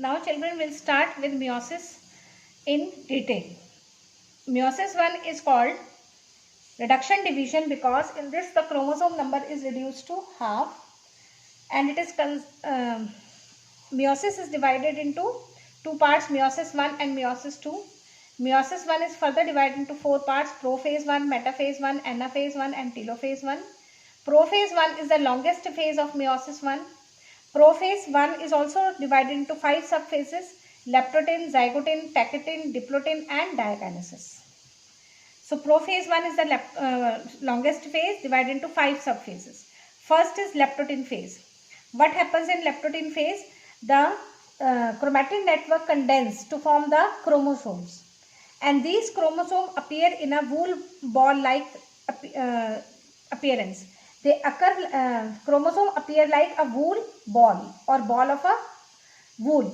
Now children will start with meiosis in detail. Meiosis 1 is called reduction division because in this the chromosome number is reduced to half, and it is meiosis is divided into two parts, meiosis 1 and meiosis 2. Meiosis 1 is further divided into four parts: prophase 1, metaphase 1, anaphase 1 and telophase 1. Prophase 1 is the longest phase of meiosis 1. Prophase 1 is also divided into 5 subphases: leptotin, zygotin, pectin, diplotin and diakinesis. So prophase 1 is the longest phase divided into 5 subphases. First is leptotin phase. What happens in leptotin phase? The chromatin network condense to form the chromosomes, and these chromosomes appear in a wool ball like appearance. They occur, chromosome appear like a wool ball or ball of a wool.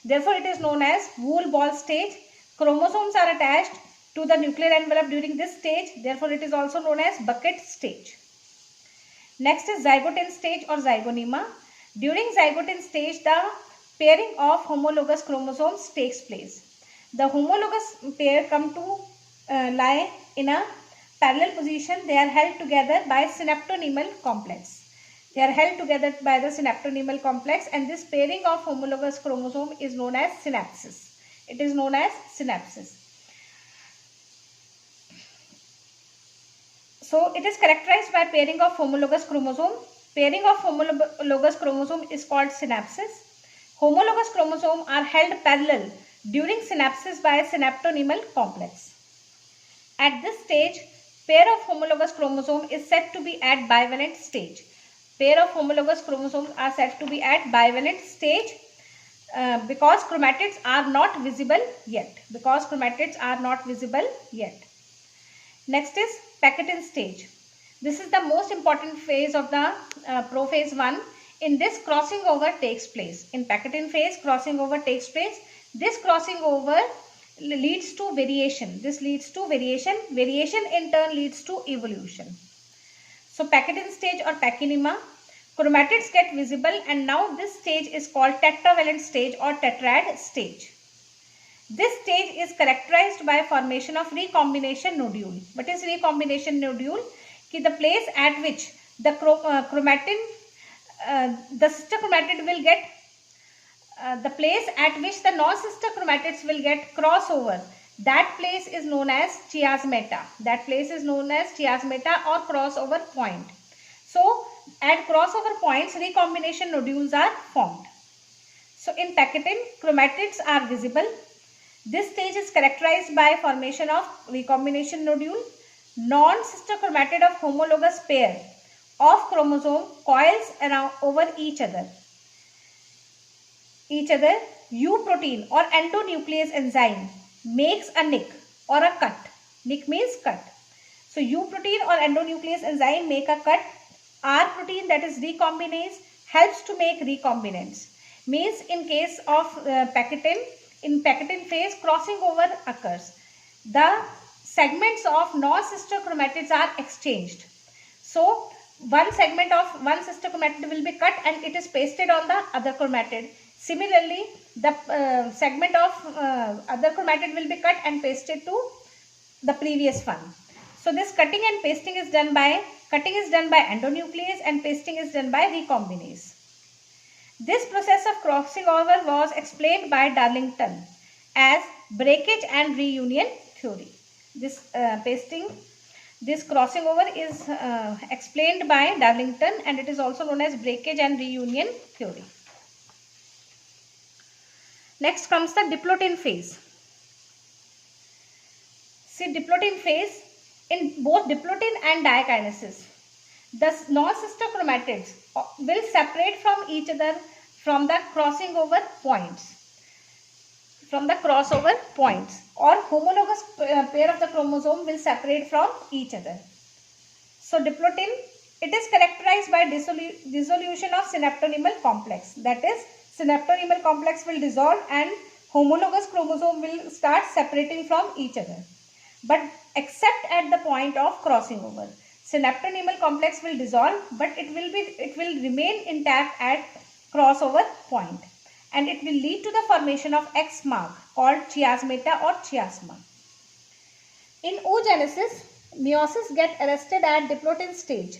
Therefore, it is known as wool ball stage. Chromosomes are attached to the nuclear envelope during this stage. Therefore, it is also known as bucket stage. Next is zygotin stage or zygonema. During zygotin stage, the pairing of homologous chromosomes takes place. The homologous pair come to lie in a parallel position. They are held together by synaptonemal complex. They are held together by the synaptonemal complex, and this pairing of homologous chromosome is known as synapsis. It is known as synapsis. So it is characterized by pairing of homologous chromosome. Pairing of homologous chromosome is called synapsis. Homologous chromosomes are held parallel during synapsis by synaptonemal complex. At this stage, pair of homologous chromosome is said to be at bivalent stage. Pair of homologous chromosomes are said to be at bivalent stage because chromatids are not visible yet. Next is pectin stage. This is the most important phase of the prophase 1. In this, crossing over takes place. In pectin phase, crossing over takes place. This crossing over leads to variation. Variation in turn leads to evolution. So pectin stage or peckinema, chromatids get visible, and now this stage is called tetravalent stage or tetrad stage. This stage is characterized by formation of recombination nodule. What is recombination nodule? The place at which the the sister chromatid will get the place at which the non-sister chromatids will get crossover. That place is known as chiasmata. Or crossover point. So at crossover points, recombination nodules are formed. So in pectin, chromatids are visible. This stage is characterized by formation of recombination nodule. Non-sister chromatid of homologous pair of chromosome coils around over each other. U protein or endonuclease enzyme makes a nick or a cut. Nick means cut. So U protein or endonuclease enzyme make a cut. R protein, that is recombinase, helps to make recombinants. Means in case of pectin, in pectin phase, crossing over occurs. The segments of non-sister chromatids are exchanged. So one segment of one sister chromatid will be cut and it is pasted on the other chromatid. Similarly, the segment of other chromatid will be cut and pasted to the previous one. So this cutting and pasting is done by endonuclease and pasting is done by recombinase. This process of crossing over was explained by Darlington as breakage and reunion theory. This this crossing over is explained by Darlington, and it is also known as breakage and reunion theory. Next comes the diplotin phase. See, diplotin phase, in both diplotin and diakinesis, the non-sister chromatids will separate from each other from the crossing over points. Or homologous pair of the chromosome will separate from each other. So diplotin, it is characterized by dissolution of synaptonemal complex. That is, synaptonemal complex will dissolve and homologous chromosome will start separating from each other. But except at the point of crossing over, synaptonemal complex will dissolve, but it will remain intact at crossover point. and it will lead to the formation of X mark called chiasmata or chiasma. In oogenesis, meiosis get arrested at diplotin stage.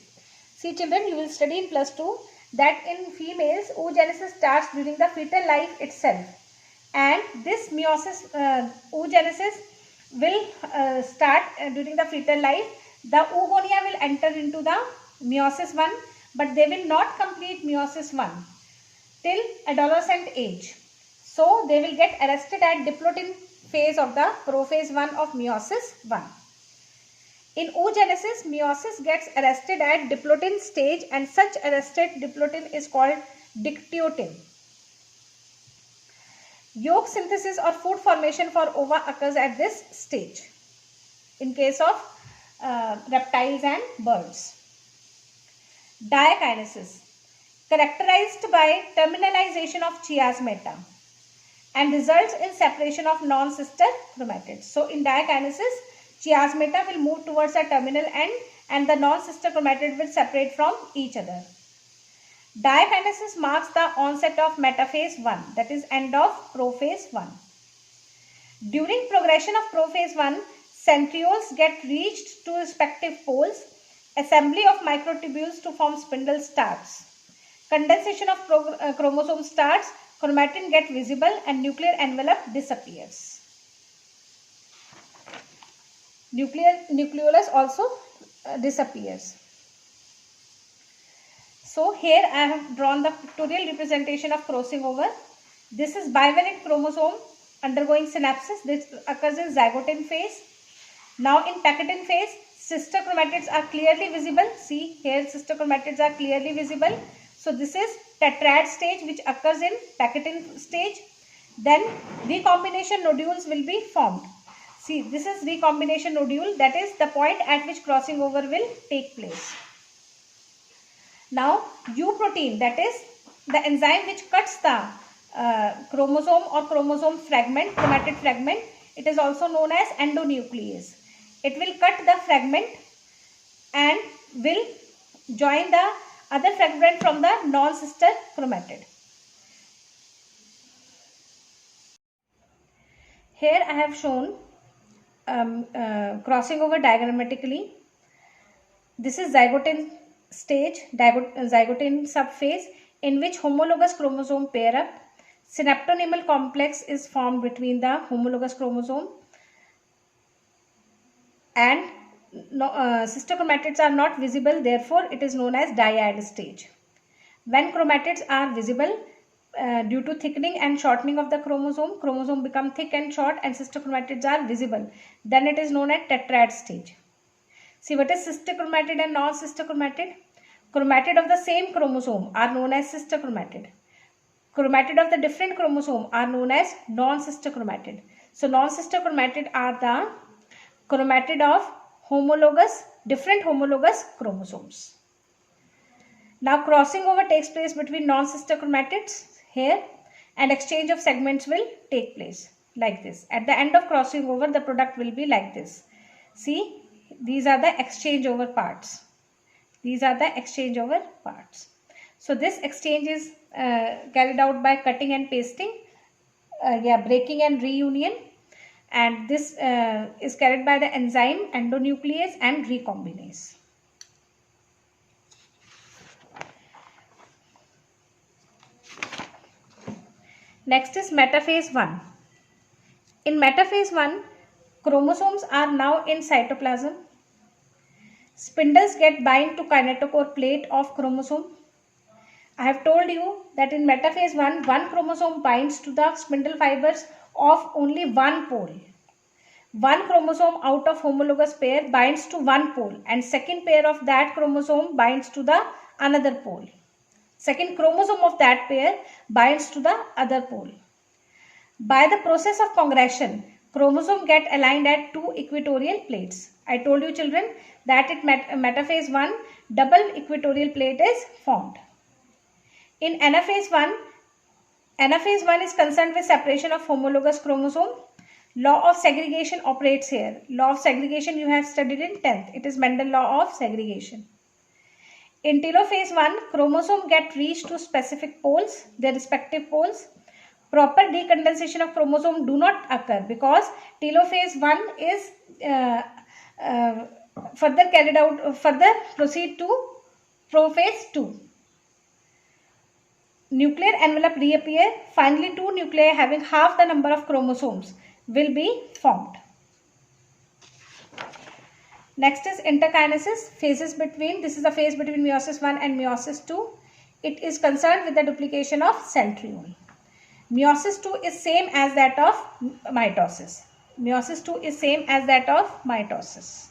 See children, you will study in +2 that in females, oogenesis starts during the fetal life itself. And this meiosis, oogenesis will start during the fetal life. The oogonia will enter into the meiosis 1, but they will not complete meiosis 1 till adolescent age. So they will get arrested at diplotin phase of the prophase 1 of meiosis 1. In oogenesis, meiosis gets arrested at diplotin stage, and such arrested diplotin is called dictyotin. Yolk synthesis or food formation for ova occurs at this stage in case of reptiles and birds. Diakinesis, characterized by terminalization of chiasmata and results in separation of non-sister chromatids. So in diakinesis, chiasmata will move towards a terminal end and the non-sister chromatid will separate from each other. Diakinesis marks the onset of metaphase 1, that is end of prophase 1. During progression of prophase 1, centrioles get reached to respective poles, assembly of microtubules to form spindle starts. Condensation of chromosome starts, chromatin get visible and nuclear envelope disappears. Nucleolus also disappears. So here I have drawn the pictorial representation of crossing over. This is bivalent chromosome undergoing synapsis. This occurs in zygote phase. Now in Packetin phase, sister chromatids are clearly visible. See here, sister chromatids are clearly visible. So this is tetrad stage which occurs in Packetin stage. Then recombination nodules will be formed. See, this is recombination nodule, that is the point at which crossing over will take place. Now U-protein, that is the enzyme which cuts the chromosome or chromosome fragment, chromatid fragment, it is also known as endonuclease. It will cut the fragment and will join the other fragment from the non-sister chromatid. Here I have shown crossing over diagrammatically. This is zygote stage, zygote subphase, in which homologous chromosome pair up. Synaptonemal complex is formed between the homologous chromosome and sister chromatids are not visible, therefore it is known as dyad stage. When chromatids are visible, due to thickening and shortening of the chromosome become thick and short and sister chromatids are visible, then it is known as tetrad stage. See, what is sister chromatid and non-sister chromatid? Chromatid of the same chromosome are known as sister chromatid. Chromatid of the different chromosome are known as non-sister chromatid. So non-sister chromatid are the chromatid of different homologous chromosomes. Now crossing over takes place between non-sister chromatids here, and exchange of segments will take place like this. At the end of crossing over, the product will be like this. See, these are the exchange over parts. These are the exchange over parts. So this exchange is carried out by cutting and pasting, breaking and reunion, and this is carried by the enzyme endonuclease and recombinase. Next is metaphase 1. In metaphase 1, chromosomes are now in cytoplasm. Spindles get bind to kinetochore plate of chromosome. I have told you that in metaphase 1, one chromosome binds to the spindle fibers of only one pole. One chromosome out of homologous pair binds to one pole and second pair of that chromosome binds to the another pole. Second chromosome of that pair binds to the other pole. By the process of congregation, chromosomes get aligned at two equatorial plates. I told you children that at metaphase 1, double equatorial plate is formed. In anaphase 1 is concerned with separation of homologous chromosome. Law of segregation operates here. Law of segregation you have studied in 10th. It is Mendel law of segregation. In telophase 1, chromosome get reached to specific poles, their respective poles. proper decondensation of chromosome do not occur because telophase 1 is further proceed to prophase 2. Nuclear envelope reappear. Finally, two nuclei having half the number of chromosomes will be formed. Next is interkinesis. Phases between, this is the phase between meiosis 1 and meiosis 2. It is concerned with the duplication of centriole. Meiosis 2 is same as that of mitosis. Meiosis 2 is same as that of mitosis.